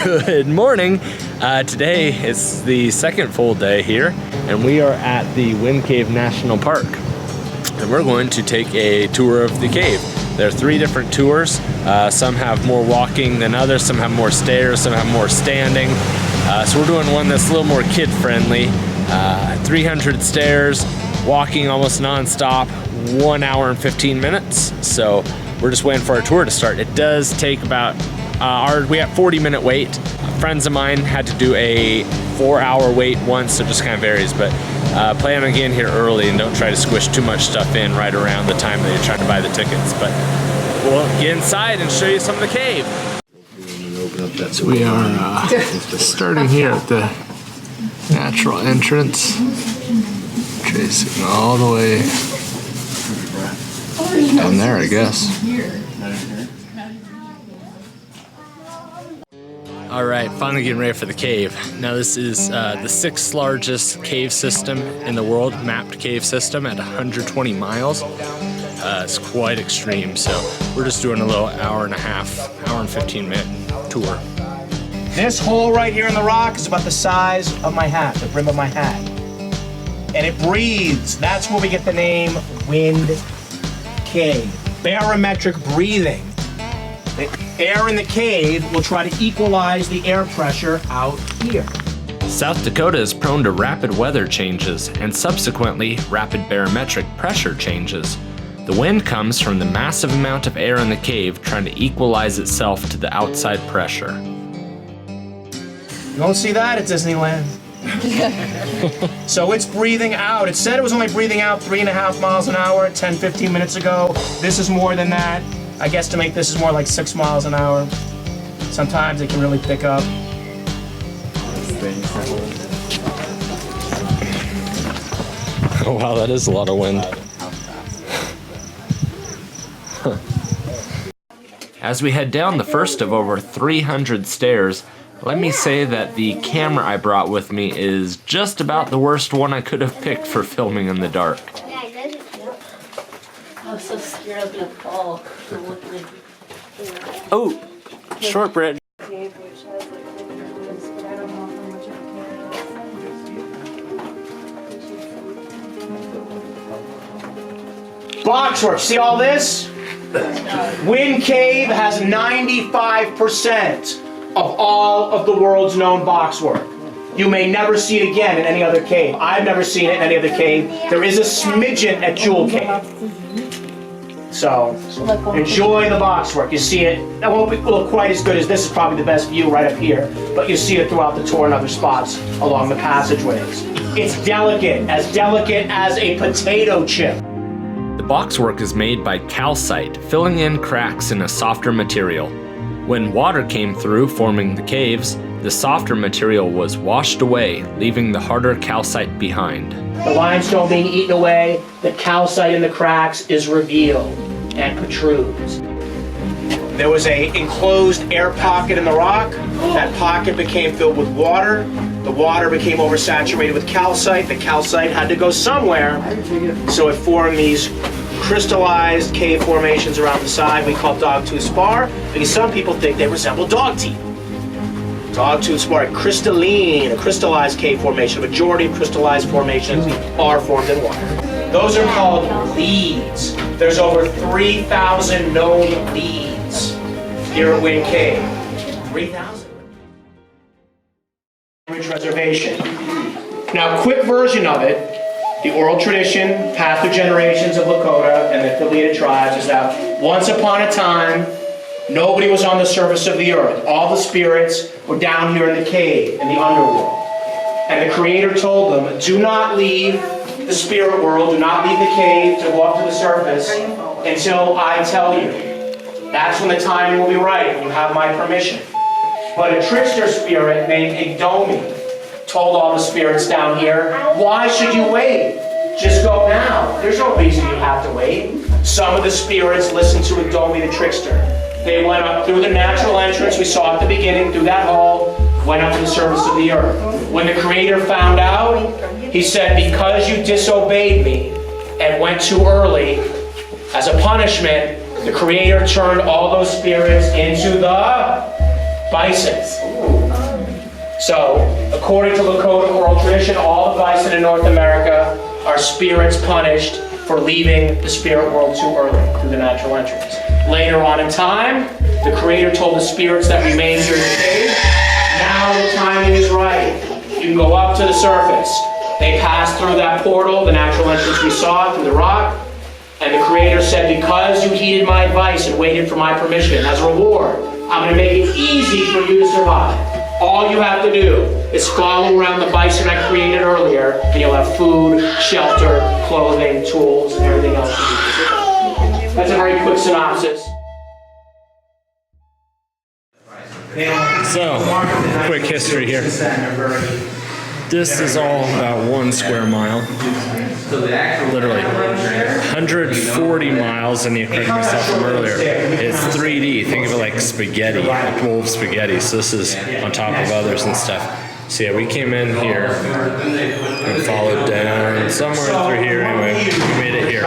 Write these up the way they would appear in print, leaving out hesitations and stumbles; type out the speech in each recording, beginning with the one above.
Good morning. Today is the second full day here, and we are at the Wind Cave National Park. And we're going to take a tour of the cave. There are 3 different tours. Some have more walking than others, some have more stairs, some have more standing. So we're doing one that's a little more kid-friendly. 300 stairs, walking almost non-stop, 1 hour and 15 minutes. So we're just waiting for our tour to start. It does take about, we have 40-minute wait. Friends of mine had to do a 4-hour wait once, so it just kind of varies. But plan on getting here early and don't try to squish too much stuff in right around the time that you're trying to buy the tickets. But we'll get inside and show you some of the cave. So we are starting here at the natural entrance, tracing all the way down there, I guess. All right, finally getting ready for the cave. Now this is the 6th largest cave system in the world, mapped cave system at 120 miles. It's quite extreme, so we're just doing a little hour and 15-minute tour. This hole right here in the rock is about the size of my hat, the brim of my hat. And it breathes. That's where we get the name Wind Cave. Barometric breathing. The air in the cave will try to equalize the air pressure out here. South Dakota is prone to rapid weather changes and subsequently rapid barometric pressure changes. The wind comes from the massive amount of air in the cave trying to equalize itself to the outside pressure. You won't see that at Disneyland. So it's breathing out. It said it was only breathing out 3.5 miles an hour 10-15 minutes ago. This is more than that. I guess to make this is more like 6 miles an hour. Sometimes it can really pick up. Oh wow, that is a lot of wind. As we head down the first of over 300 stairs, let me say that the camera I brought with me is just about the worst one I could have picked for filming in the dark. I was so scared I was gonna fall. Oh, shortbread. Boxwork, see all this? Wind Cave has 95% of all of the world's known boxwork. You may never see it again in any other cave. I've never seen it in any other cave. There is a smidgen at Jewel Cave. So, enjoy the boxwork. You see it. That won't look quite as good as this is probably the best view right up here, but you see it throughout the tour in other spots along the passageways. It's delicate as a potato chip. The boxwork is made by calcite, filling in cracks in a softer material. When water came through, forming the caves, the softer material was washed away, leaving the harder calcite behind. The limestone being eaten away, the calcite in the cracks is revealed and protrudes. There was an enclosed air pocket in the rock. That pocket became filled with water. The water became oversaturated with calcite. The calcite had to go somewhere, so it formed these crystallized cave formations around the side we call dogtooth spar, because some people think they resemble dog teeth. Dogtooth spar, a crystallized cave formation. The majority of crystallized formations are formed in water. Those are called leads. There's over 3,000 known leads here at Wind Cave. 3,000. Reservation. Now, quick version of it. The oral tradition, passed through generations of Dakota and the affiliated tribes, is that once upon a time, nobody was on the surface of the earth. All the spirits were down here in the cave, in the underworld. And the Creator told them, do not leave the spirit world, do not leave the cave to go up to the surface until I tell you. That's when the timing will be right, when you have my permission. But a trickster spirit named Igdomi told all the spirits down here, why should you wait? Just go now. There's no reason you have to wait. Some of the spirits listened to Igdomi the trickster. They went up through the natural entrance we saw at the beginning, through that hole, went up to the surface of the earth. When the Creator found out, he said, because you disobeyed me and went too early, as a punishment, the Creator turned all those spirits into the Bison. So, according to Lakota oral tradition, all the bison in North America are spirits punished for leaving the spirit world too early through the natural entrance. Later on in time, the Creator told the spirits that remained here in the cave, now the timing is right. You can go up to the surface. They passed through that portal, the natural entrance we saw through the rock, and the Creator said, because you heeded my advice and waited for my permission, as a reward, I'm going to make it easy for you to survive. All you have to do is follow around the bison I created earlier, and you'll have food, shelter, clothing, tools, and everything else. That's a very quick synopsis. So, quick history here. This is all about 1 square mile. Literally 140 miles, and you correct myself from earlier. It's 3D. Think of it like spaghetti, like bowl of spaghetti. So this is on top of others and stuff. So yeah, we came in here and followed down somewhere through here. Anyway, we made it here.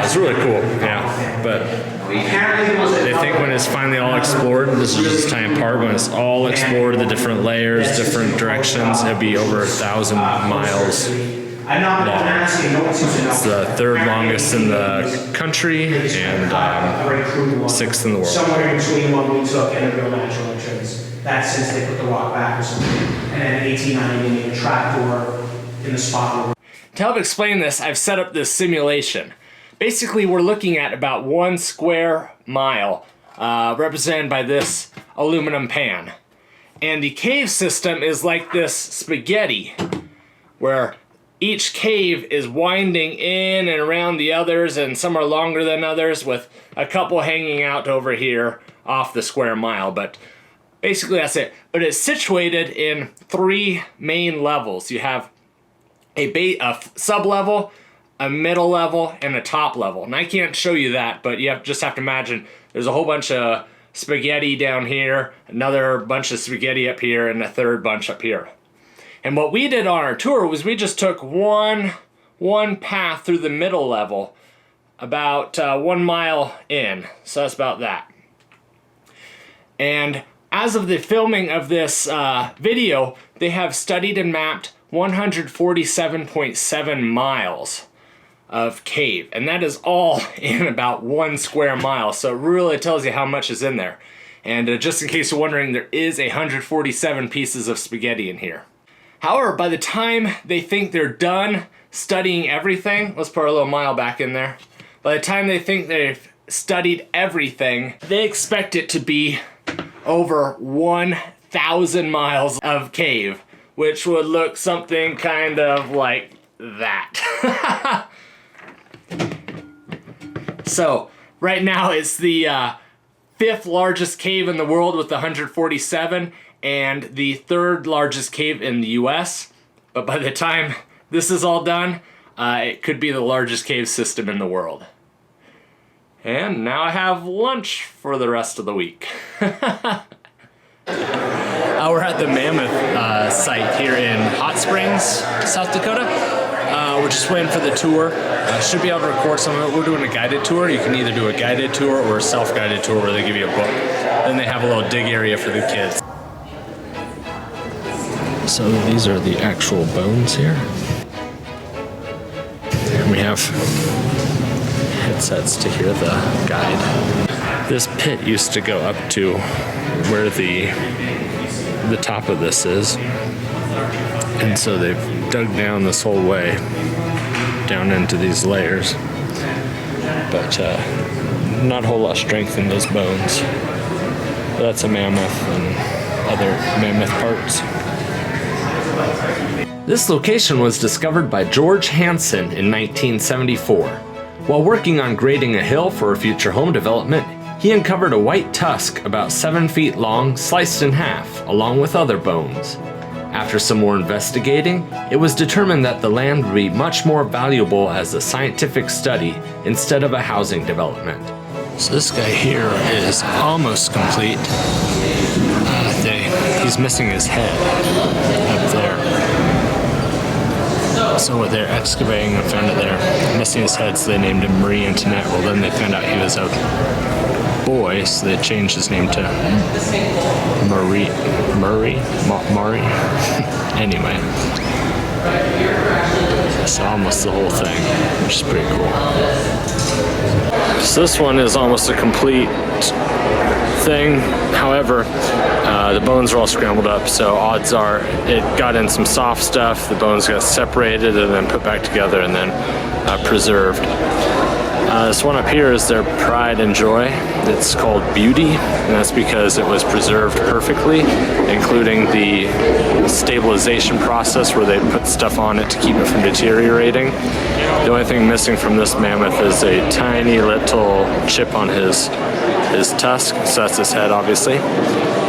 It's really cool, yeah. But they think when it's finally all explored, this is just a tiny part, when it's all explored, the different layers, different directions, it'd be over 1,000 miles long. It's the 3rd longest in the country and 6th in the world. Somewhere between what we took and the real natural entrance. That's since they put the rock back or something. And then in 1890, they made a trapdoor in the spot where... To help explain this, I've set up this simulation. Basically, we're looking at about 1 square mile, represented by this aluminum pan. And the cave system is like this spaghetti, where each cave is winding in and around the others, and some are longer than others, with a couple hanging out over here off the square mile. But basically, that's it. But it's situated in 3 main levels. You have a sub-level, a middle level, and a top level. And I can't show you that, but you just have to imagine there's a whole bunch of spaghetti down here, another bunch of spaghetti up here, and a 3rd bunch up here. And what we did on our tour was we just took one path through the middle level, about 1 mile in. So that's about that. And as of the filming of this video, they have studied and mapped 147.7 miles of cave, and that is all in about 1 square mile, so it really tells you how much is in there. And just in case you're wondering, there is 147 pieces of spaghetti in here. However, by the time they think they're done studying everything, let's put our little mile back in there. By the time they think they've studied everything, they expect it to be over 1,000 miles of cave, which would look something kind of like that. So, right now it's the 5th largest cave in the world with 147, and the 3rd largest cave in the US. But by the time this is all done, it could be the largest cave system in the world. And now I have lunch for the rest of the week. We're at the Mammoth site here in Hot Springs, South Dakota. We're just waiting for the tour. Should be able to record some of it. We're doing a guided tour. You can either do a guided tour or a self-guided tour where they give you a book. Then they have a little dig area for the kids. So these are the actual bones here. And we have headsets to hear the guide. This pit used to go up to where the top of this is. And so they've dug down this whole way down into these layers. But not a whole lot of strength in those bones. But that's a mammoth and other mammoth parts. This location was discovered by George Hansen in 1974. While working on grading a hill for a future home development, he uncovered a white tusk about 7 feet long, sliced in half, along with other bones. After some more investigating, it was determined that the land would be much more valuable as a scientific study instead of a housing development. So this guy here is almost complete. He's missing his head up there. So what they're excavating and found it there, missing his head, so they named him Marie Antoinette. Well, then they found out he was a boy, so they changed his name to Murray. Anyway, so almost the whole thing, which is pretty cool. So this one is almost a complete thing. However, the bones are all scrambled up, so odds are it got in some soft stuff, the bones got separated and then put back together and then preserved. This one up here is their pride and joy. It's called Beauty, and that's because it was preserved perfectly, including the stabilization process where they put stuff on it to keep it from deteriorating. The only thing missing from this mammoth is a tiny little chip on his tusk, so that's his head obviously.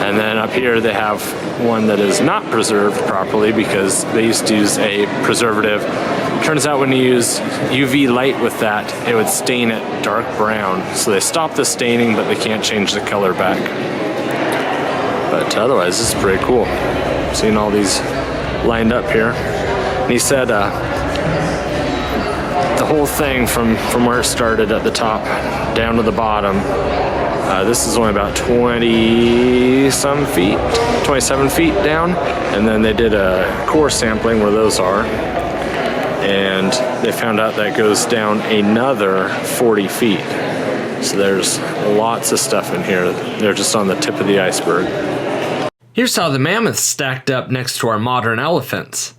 And then up here they have one that is not preserved properly because they used to use a preservative. Turns out when you use UV light with that, it would stain it dark brown. So they stopped the staining, but they can't change the color back. But otherwise, this is pretty cool. Seeing all these lined up here. And he said the whole thing from where it started at the top down to the bottom, this is only about 27 feet down. And then they did a core sampling where those are. And they found out that goes down another 40 feet. So there's lots of stuff in here. They're just on the tip of the iceberg. Here's how the mammoths stacked up next to our modern elephants.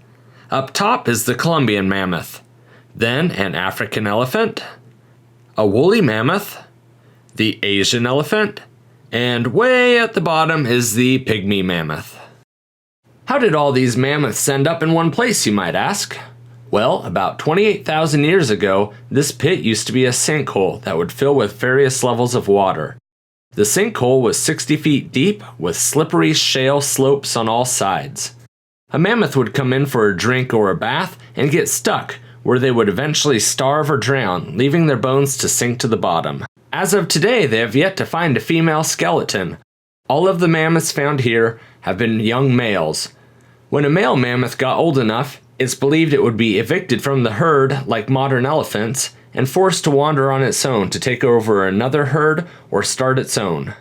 Up top is the Colombian mammoth, then an African elephant, a woolly mammoth, the Asian elephant, and way at the bottom is the pygmy mammoth. How did all these mammoths end up in one place, you might ask? Well, about 28,000 years ago, this pit used to be a sinkhole that would fill with various levels of water. The sinkhole was 60 feet deep with slippery shale slopes on all sides. A mammoth would come in for a drink or a bath and get stuck, where they would eventually starve or drown, leaving their bones to sink to the bottom. As of today, they have yet to find a female skeleton. All of the mammoths found here have been young males. When a male mammoth got old enough, it's believed it would be evicted from the herd like modern elephants and forced to wander on its own to take over another herd or start its own.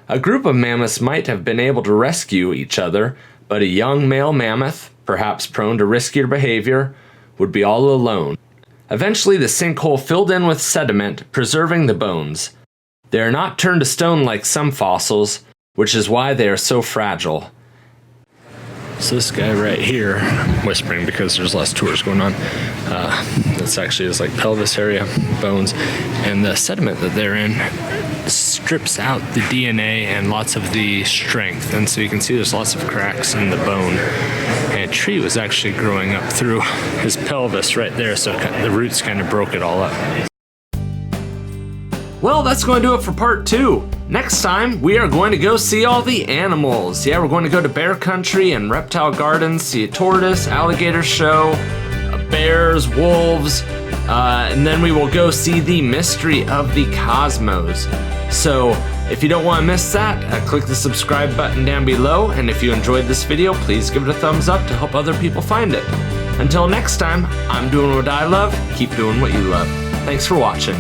A group of mammoths might have been able to rescue each other, but a young male mammoth, perhaps prone to riskier behavior, would be all alone. Eventually the sinkhole filled in with sediment, preserving the bones. They are not turned to stone like some fossils, which is why they are so fragile. So this guy right here, I'm whispering because there's less tours going on, that's actually his like pelvis area, bones, and the sediment that they're in strips out the DNA and lots of the strength, and so you can see there's lots of cracks in the bone. And a tree was actually growing up through his pelvis right there, so the roots kind of broke it all up. Well, that's going to do it for part 2. Next time, we are going to go see all the animals. Yeah, we're going to go to bear country and reptile gardens, see a tortoise, alligator show, bears, wolves, and then we will go see the mystery of the cosmos. So, if you don't want to miss that, click the subscribe button down below, and if you enjoyed this video, please give it a thumbs up to help other people find it. Until next time, I'm doing what I love, keep doing what you love. Thanks for watching.